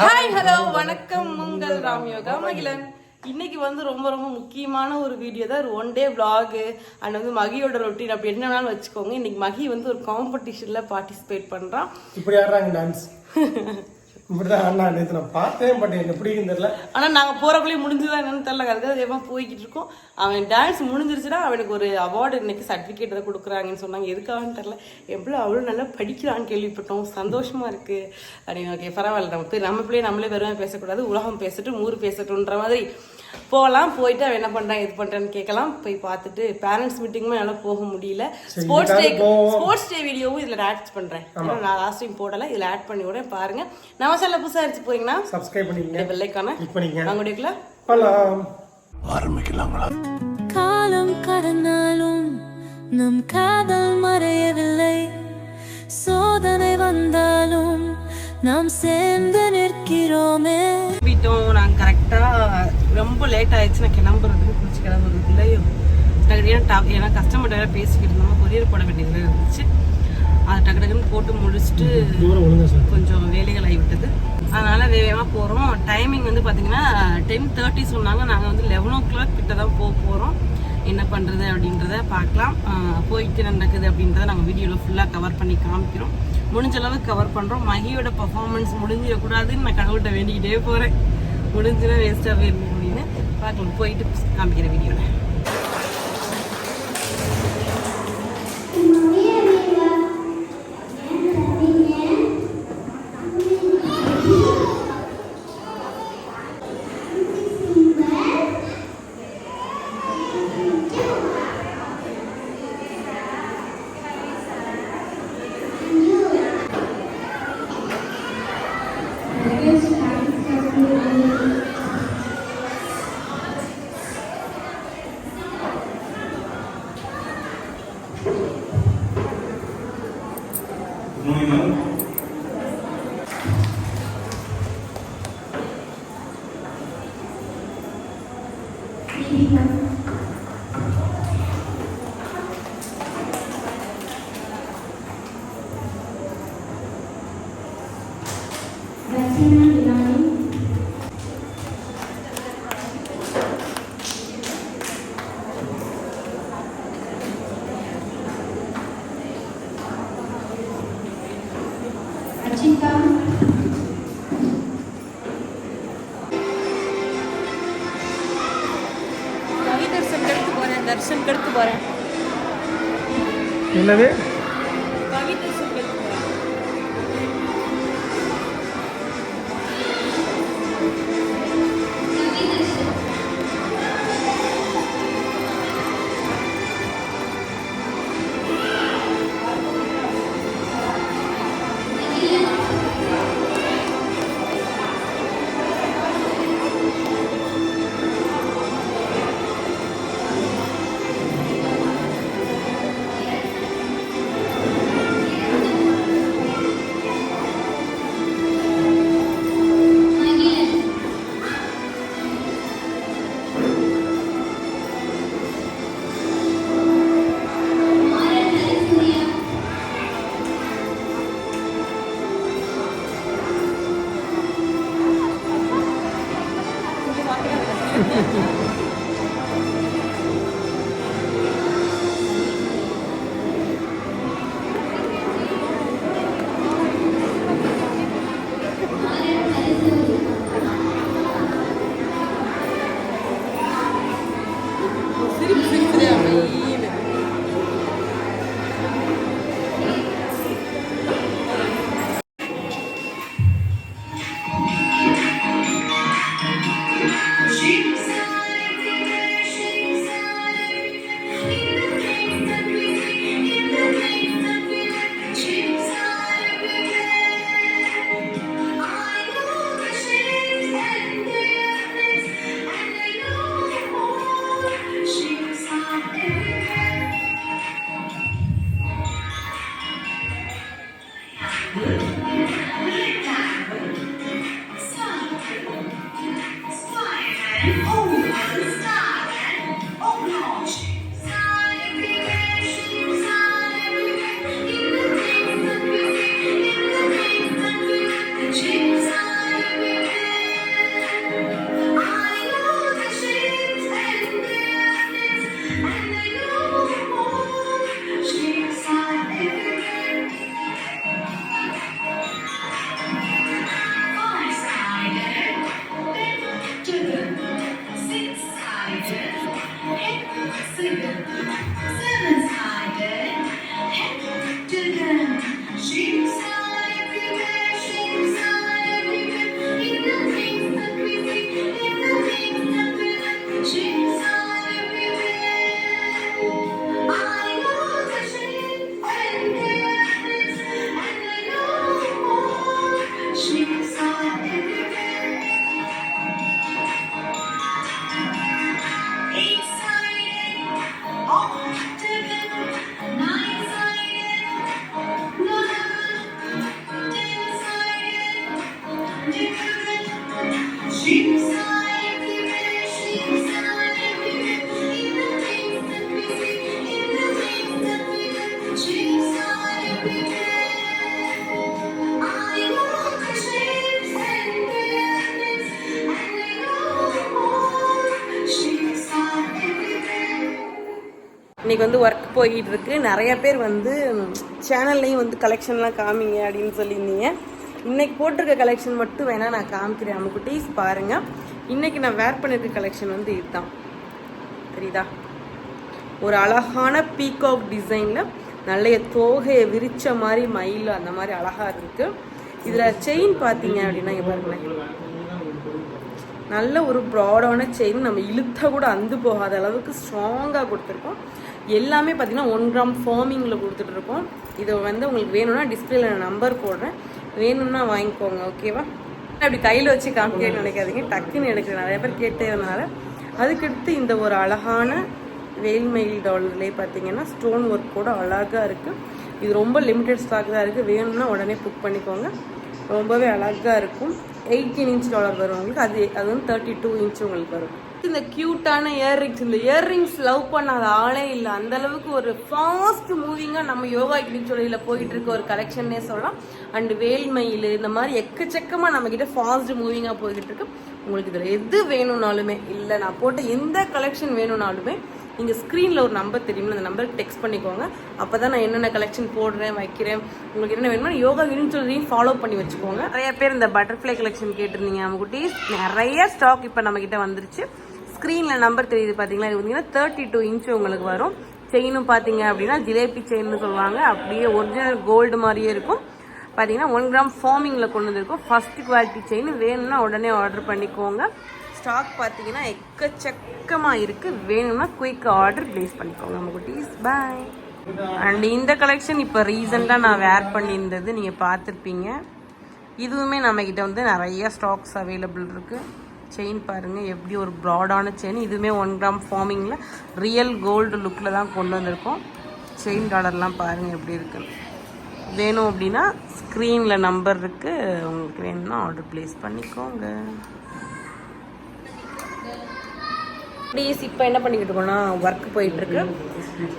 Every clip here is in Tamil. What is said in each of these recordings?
ஹாய் ஹலோ வணக்கம் உங்கள் ராம்யோகா மகிழன். இன்னைக்கு வந்து ரொம்ப ரொம்ப முக்கியமான ஒரு வீடியோ தான், ஒரு 1 டே vlog அண்ட் வந்து மகியோட ரொட்டீன் அப்படி என்ன வேணாலும் வச்சுக்கோங்க. இன்னைக்கு மகி வந்து ஒரு காம்படிஷன்ல பார்ட்டிசிபேட் பண்றான். இப்படி ஆடுறாங்க டான்ஸ். இப்படிதான் ஆனா நேற்று நான் பார்த்தேன், பட் எனக்கு பிடிக்கும் தெரியல. ஆனா நாங்க போறக்குள்ளே முடிஞ்சுதான் என்னன்னு தெரியல, அதுக்காக அதே மாதிரி போய்கிட்டு இருக்கோம். அவன் டான்ஸ் முடிஞ்சிருச்சுன்னா அவனுக்கு ஒரு அவார்டு இன்னைக்கு சர்டிஃபிகேட் தான் கொடுக்குறாங்கன்னு சொன்னாங்க. எதுக்காகன்னு தெரியல. எவ்வளோ அவ்வளோ நல்லா படிக்கிறான்னு கேள்விப்பட்டோம், சந்தோஷமா இருக்கு அப்படின்னு. ஓகே பரவாயில்ல, நம்ம பிள்ளைய நம்மளே வெறுமை பேசக்கூடாது, உலகம் பேசட்டும் ஊர் பேசட்டும்ன்ற மாதிரி போகலாம். போயிட்டு அவன் என்ன பண்றான் எது பண்றான்னு கேட்கலாம். போய் பார்த்துட்டு பேரண்ட்ஸ் மீட்டிங்குமே என்னால போக முடியல. ஸ்போர்ட்ஸ் டே வீடியோவும் இதுல ஆட் பண்றேன். நான் லாஸ்ட் டைம் போடல, இதுல ஆட் பண்ணி விட பாருங்க. நம்ம சேனல்ல புதுசா இருந்துச்சு போறீங்கன்னா சப்ஸ்கிரைப் பண்ணிக்கங்க, பெல் ஐகானை கிளிக் பண்ணிக்கங்க. வாங்க போலாம் ஆரம்பிக்கலாங்களா? காலம் கடந்தாலும் நம் காதல் மறையவில்லை, சோதனை வந்தாலும் நாம் சேர்ந்து நிற்கிறோமே. வீட்டோம் நாங்கள் கரெக்டாக ரொம்ப லேட் ஆயிடுச்சு. நான் கிளம்புறதுக்கு குளிச்சு கிளம்புறது இல்லையோ ஏன்னா கஸ்டமர் வேறு பேசிக்கிட்டு இருந்தோம், கொரியர் போட வேண்டியது இருந்துச்சு. அதை டக்கு டக்குன்னு போட்டு முடிச்சுட்டு கொஞ்சம் வேலைகள் ஆகிவிட்டது. அதனால் வேகமாக போகிறோம். டைமிங் வந்து பார்த்திங்கன்னா 10:30 சொன்னாங்க. நாங்கள் வந்து 11 o'clock கிட்ட தான் போகிறோம். என்ன பண்ணுறது அப்படின்றத பார்க்கலாம். போயிட்டு நடக்குது அப்படின்றத நாங்கள் வீடியோவில் ஃபுல்லாக கவர் பண்ணி காமிக்கிறோம். முடிஞ்ச அளவுக்கு கவர் பண்ணுறோம். மகியோட பர்ஃபார்மன்ஸ் முடிஞ்சிடக்கூடாதுன்னு நான் கடவுள்கிட்ட வேண்டிக்கிட்டே போகிறேன். முடிஞ்சுன்னா வேஸ்ட்டாகவே இருக்கும் அப்படின்னு பார்க்கலாம். போயிட்டு காமிக்கிற வீடியோவில். दर्शन करके बोरे என்னது கவி दर्शन करके இன்றைக்கி வந்து ஒர்க் போய்கிட்டு இருக்கு. நிறைய பேர் வந்து சேனல்லையும் வந்து கலெக்ஷன்லாம் காமிங்க அப்படின்னு சொல்லியிருந்தீங்க. இன்றைக்கி போட்டிருக்க கலெக்ஷன் மட்டும் வேணால் நான் காமிக்கிறேன் அம்முக்குட்டீஸ் பாருங்கள். இன்றைக்கி நான் வேர் பண்ணியிருக்க கலெக்ஷன் வந்து இதுதான், தெரியுதா? ஒரு அழகான பீகாக் டிசைனில் நல்ல தோகையை விரிச்ச மாதிரி மயில் அந்த மாதிரி அழகாக இருக்குது. இதில் செயின் பார்த்தீங்க அப்படின்னா இங்கே பாருங்களேன், நல்ல ஒரு ப்ராடான செயின், நம்ம இழுத்த கூட அந்து போகாத அளவுக்கு ஸ்ட்ராங்காக கொடுத்துருக்கோம். எல்லாமே பார்த்தீங்கன்னா 1 கிராம் ஃபார்மிங்கில் கொடுத்துட்ருக்கோம். இதை வந்து உங்களுக்கு வேணும்னா டிஸ்பிளேல நான் நம்பர் போடுறேன், வேணும்னா வாங்கிக்கோங்க, ஓகேவா? அப்படி கையில் வச்சு காமிக்கணும்னு நினைக்காதீங்க, டக்குன்னு எடுக்கிறேன், நிறைய பேர் கேட்டதுனால. அதுக்கடுத்து இந்த ஒரு அழகான வேல்மயில் டாலர்லேயே பார்த்தீங்கன்னா ஸ்டோன் ஒர்க் கூட அழகாக இருக்குது. இது ரொம்ப லிமிட்டட் ஸ்டாக் தான் இருக்குது, வேணும்னா உடனே புக் பண்ணிக்கோங்க. ரொம்பவே அழகாக இருக்கும். 18 இன்ச் டாலர் வரும் உங்களுக்கு, அது வந்து 32 இன்ச் உங்களுக்கு வரும். இந்த க்யூட்டான இயர்ரிங்ஸ், இந்த இயர்ரிங்ஸ் லவ் பண்ணாத ஆளே இல்லை, அந்த அளவுக்கு ஒரு ஃபாஸ்ட் மூவிங்காக நம்ம யோகா கிளிச்சொலியில் போயிட்டு இருக்க ஒரு கலெக்ஷன்னே சொல்லலாம். அண்டு வேல்மயில் இந்த மாதிரி எக்கச்சக்கமாக நம்மக்கிட்ட ஃபாஸ்ட் மூவிங்காக போய்கிட்டு இருக்கு. உங்களுக்கு இதில் எது வேணும்னாலுமே, இல்லை நான் போட்ட எந்த கலெக்ஷன் வேணும்னாலுமே நீங்கள் ஸ்க்ரீனில் ஒரு நம்பர் தெரியுமா, அந்த நம்பருக்கு டெக்ஸ்ட் பண்ணிக்கோங்க. அப்போ தான் நான் என்னென்ன கலெக்ஷன் போடுறேன் வைக்கிறேன். உங்களுக்கு என்ன வேணுமோ யோகா கிளிச்சொலியும் ஃபாலோ பண்ணி வச்சுக்கோங்க. நிறைய பேர் இந்த பட்டர்ஃப்ளை கலெக்ஷன் கேட்டிருந்தீங்க அம்முக்குட்டீஸ், நிறைய ஸ்டாக் இப்போ நம்மக்கிட்ட வந்துருச்சு. ஸ்க்ரீனில் நம்பர் தெரியுது பார்த்தீங்களா, இது பார்த்தீங்கன்னா 32 இன்ச் உங்களுக்கு வரும். செயினும் பார்த்தீங்க அப்படின்னா ஜிலேபி செயின்னு சொல்லுவாங்க, அப்படியே ஒரிஜினல் கோல்டு மாதிரியே இருக்கும். பார்த்தீங்கன்னா 1 கிராம் ஃபார்மிங்கில் கொண்டு வந்திருக்கும். ஃபர்ஸ்ட் குவாலிட்டி செயின், வேணும்னா உடனே ஆர்டர் பண்ணிக்கோங்க. ஸ்டாக் பார்த்தீங்கன்னா எக்கச்சக்கமாக இருக்குது, வேணும்னா குயிக் ஆர்டர் ப்ளேஸ் பண்ணிக்கோங்க அம்முக்குட்டீஸ். பாய். அண்ட் இந்த கலெக்ஷன் இப்போ ரீசெண்டாக நான் வேர் பண்ணியிருந்தது நீங்கள் பார்த்துருப்பீங்க. இதுவுமே நம்மக்கிட்ட வந்து நிறைய ஸ்டாக்ஸ் அவைலபிள் இருக்குது. செயின் பாருங்கள் எப்படி ஒரு ப்ராடான செயின், இதுவுமே 1 கிராம் ஃபார்மிங்கில் ரியல் கோல்டு லுக்கில் தான் கொண்டு வந்திருக்கோம். செயின் டாலர்லாம் பாருங்கள் எப்படி இருக்குன்னு. வேணும் அப்படின்னா ஸ்க்ரீனில் நம்பர் இருக்குது, உங்களுக்கு வேணும்னா ஆர்டர் ப்ளேஸ் பண்ணிக்கோங்க. ப்ளீஸ் இப்போ என்ன பண்ணிக்கிட்டு இருக்கோம்னா ஒர்க் போயிட்டுருக்கு.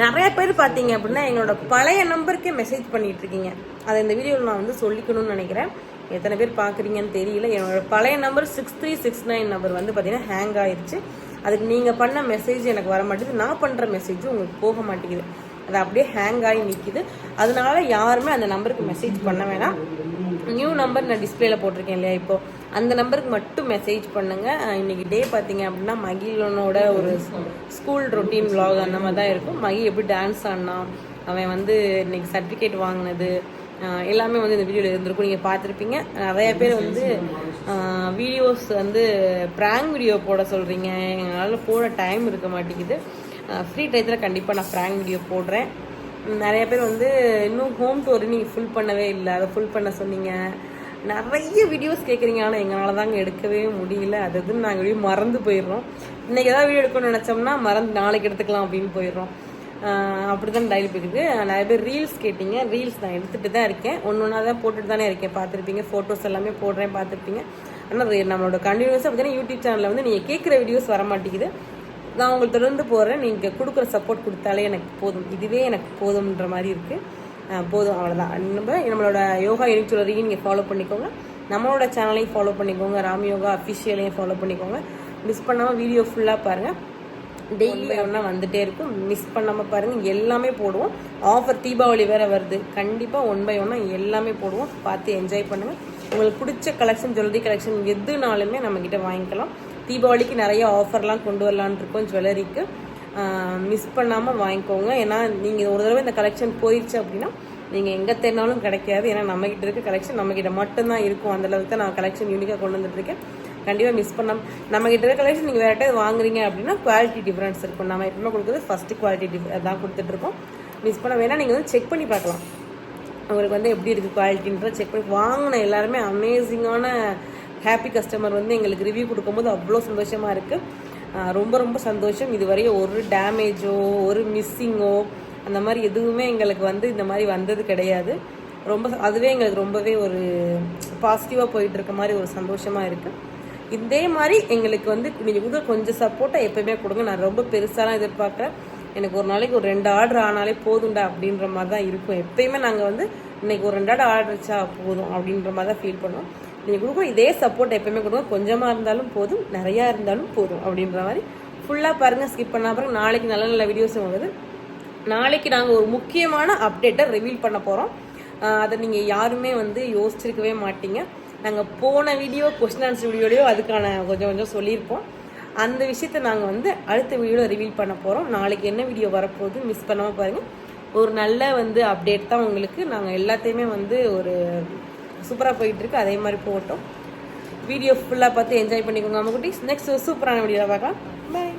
நிறைய பேர் பார்த்தீங்க அப்படின்னா எங்களோட பழைய நம்பருக்கே மெசேஜ் பண்ணிகிட்டு இருக்கீங்க. அதை இந்த வீடியோவில் நான் வந்து சொல்லிக்கணும்னு நினைக்கிறேன். எத்தனை பேர் பார்க்குறீங்கன்னு தெரியல. என்னோட பழைய நம்பர் 6369 நம்பர் வந்து பார்த்தீங்கன்னா ஹேங் ஆயிடுச்சு. அதுக்கு நீங்கள் பண்ண மெசேஜ் எனக்கு வர மாட்டேங்குது, நான் பண்ணுற மெசேஜும் உங்களுக்கு போக மாட்டேங்குது. அது அப்படியே ஹேங் ஆகி நிற்கிது. அதனால யாருமே அந்த நம்பருக்கு மெசேஜ் பண்ண வேணாம். நியூ நம்பர் நான் டிஸ்பிளேல போட்டிருக்கேன் இல்லையா, இப்போது அந்த நம்பருக்கு மட்டும் மெசேஜ் பண்ணுங்கள். இன்றைக்கி டே பார்த்தீங்க அப்படின்னா மகிழனோட ஒரு ஸ்கூல் ரொட்டீன் விலாக் அந்த மாதிரி தான் இருக்கும். மகி எப்படி டான்ஸ் ஆடினான், அவன் வந்து இன்னைக்கு சர்டிஃபிகேட் வாங்கினது எல்லாமே வந்து இந்த வீடியோவில் இருந்திருக்கும், நீங்கள் பார்த்துருப்பீங்க. நிறைய பேர் வந்து வீடியோஸ் வந்து ப்ராங்க் வீடியோ போட சொல்கிறீங்க, எங்களால் போட டைம் இருக்க மாட்டேங்குது. ஃப்ரீ டயத்தில் கண்டிப்பாக நான் ப்ராங்க் வீடியோ போடுறேன். நிறைய பேர் வந்து இன்னும் ஹோம் டூர் நீங்கள் ஃபுல் பண்ணவே இல்லை, அதை ஃபுல் பண்ண சொன்னீங்க. நிறைய வீடியோஸ் கேட்குறீங்க, ஆனால் எங்களால் தாங்க எடுக்கவே முடியல. அதுன்னு நாங்கள் வீடியோ மறந்து போயிடுறோம். இன்றைக்கி ஏதாவது வீடியோ எடுக்கணும்னு நினச்சோம்னா மறந்து நாளைக்கு எடுத்துக்கலாம் அப்படின்னு போயிடுறோம். அப்படி தான் டைலி போயிருக்கு. நிறைய பேர் ரீல்ஸ் கேட்டிங்க, ரீல்ஸ் நான் எடுத்துகிட்டு தான் இருக்கேன், ஒன்று ஒன்றா தான் போட்டுட்டு தானே இருக்கேன், பார்த்துருப்பீங்க. ஃபோட்டோஸ் எல்லாமே போடுறேன், பார்த்துருப்பீங்க. ஆனால் நம்மளோட கண்டினியூஸாக பார்த்தீங்கன்னா யூடியூப் சேனலில் வந்து நீங்கள் கேட்குற வீடியோஸ் வர மாட்டேங்குது. நான் உங்களுக்கு தொடர்ந்து போடுறேன், நீங்கள் கொடுக்குற சப்போர்ட் கொடுத்தாலே எனக்கு போதும், இதுவே எனக்கு போதும்ன்ற மாதிரி இருக்குது. போதும், அவ்வளோதான். நம்மளோட யோகா யூனிச்சுலரையும் நீங்கள் ஃபாலோ பண்ணிக்கோங்க, நம்மளோட சேனலையும் ஃபாலோ பண்ணிக்கோங்க, ராம் யோகா அஃபிஷியலையும் ஃபாலோ பண்ணிக்கோங்க. மிஸ் பண்ணாமல் வீடியோ ஃபுல்லாக பாருங்கள். டெய்லி ஒன்றா வந்துகிட்டே இருக்கும், மிஸ் பண்ணாமல் பாருங்கள். எல்லாமே போடுவோம். ஆஃபர் தீபாவளி வேறு வருது, கண்டிப்பாக 1 by 1 எல்லாமே போடுவோம். பார்த்து என்ஜாய் பண்ணுங்கள். உங்களுக்கு பிடிச்ச கலெக்ஷன், ஜுவல்லரி கலெக்ஷன் எதுனாலுமே நம்மக்கிட்ட வாங்கிக்கலாம். தீபாவளிக்கு நிறைய ஆஃபர்லாம் கொண்டு வரலான் இருக்கோம் ஜுவல்லரிக்கு. மிஸ் பண்ணாமல் வாங்கிக்கோங்க. ஏன்னா நீங்கள் ஒரு தடவை இந்த கலெக்ஷன் போயிடுச்சு அப்படின்னா நீங்கள் எங்கே தேடினாலும் கிடைக்காது. ஏன்னா நம்மக்கிட்ட இருக்க கலெக்ஷன் நம்மக்கிட்ட மட்டும்தான் இருக்கும். அந்தளவுக்கு தான் நான் கலெக்ஷன் யூனிக்காக கொண்டு வந்துட்டுருக்கேன். கண்டிப்பாக மிஸ் பண்ணாமல் நம்மக்கிட்ட இருக்க கலெக்ஷன் நீங்கள் வேறு யார்ட்டாவது வாங்குறீங்க அப்படின்னா குவாலிட்டி டிஃப்ரென்ஸ் இருக்கும். நம்ம எப்பவுமே கொடுக்குறது ஃபஸ்ட்டு குவாலிட்டி தான் கொடுத்துட்ருக்கோம். மிஸ் பண்ண வேணால் நீங்கள் வந்து செக் பண்ணி பார்க்கலாம், உங்களுக்கு வந்து எப்படி இருக்குது குவாலிட்டின்ற செக் பண்ணி. வாங்கின எல்லாருமே அமேசிங்கான ஹாப்பி கஸ்டமர் வந்து எங்களுக்கு ரிவ்யூ கொடுக்கும்போது அவ்வளோ சந்தோஷமாக இருக்குது. ரொம்ப ரொம்ப சந்தோஷம். இதுவரையும் ஒரு டேமேஜோ ஒரு மிஸ்ஸிங்கோ அந்த மாதிரி எதுவுமே எங்களுக்கு வந்து இந்த மாதிரி வந்தது கிடையாது. அதுவே எங்களுக்கு ரொம்பவே ஒரு பாசிட்டிவாக போயிட்டு இருக்க மாதிரி ஒரு சந்தோஷமாக இருக்குது. இதே மாதிரி எங்களுக்கு வந்து நீங்கள் கூட கொஞ்சம் சப்போர்ட்டாக எப்போயுமே கொடுங்க. நான் ரொம்ப பெருசாலாம் எதிர்பார்க்குறேன். எனக்கு ஒரு நாளைக்கு ஒரு 2 ஆர்டர் ஆனாலே போதும்டா அப்படின்ற மாதிரி தான் இருக்கும். எப்பயுமே நாங்கள் வந்து இன்னைக்கு ஒரு 2 ஆர்டர் வச்சா போதும் அப்படின்ற மாதிரி தான் ஃபீல் பண்ணுவோம். நீங்கள் கொடுக்குற இதே சப்போர்ட் எப்பயுமே கொடுங்க. கொஞ்சமாக இருந்தாலும் போதும், நிறையா இருந்தாலும் போதும் அப்படின்ற மாதிரி ஃபுல்லாக பாருங்கள், ஸ்கிப் பண்ணால் பாருங்கள். நாளைக்கு நல்ல நல்ல வீடியோஸும் வருது. நாளைக்கு நாங்கள் ஒரு முக்கியமான அப்டேட்டை ரிவீல் பண்ண போகிறோம். அதை நீங்கள் யாருமே வந்து யோசிச்சிருக்கவே மாட்டீங்க. நாங்கள் போன வீடியோ கொஸ்டின் ஆன்சர் வீடியோலையோ அதுக்கான கொஞ்சம் சொல்லியிருப்போம். அந்த விஷயத்தை நாங்கள் வந்து அடுத்த வீடியோவில் ரிவீல் பண்ண போகிறோம். நாளைக்கு என்ன வீடியோ வரப்போகுது மிஸ் பண்ணாமல் பாருங்கள். ஒரு நல்ல வந்து அப்டேட் தான் உங்களுக்கு. நாங்கள் எல்லாத்தையுமே வந்து ஒரு சூப்பராக போயிட்டுருக்கு, அதே மாதிரி போட்டோம். வீடியோ ஃபுல்லாக பார்த்து என்ஜாய் பண்ணிக்கோங்க அம்மா குட்டீஸ். நெக்ஸ்ட் ஒரு சூப்பரான வீடியோவில் பார்க்கலாம். பை.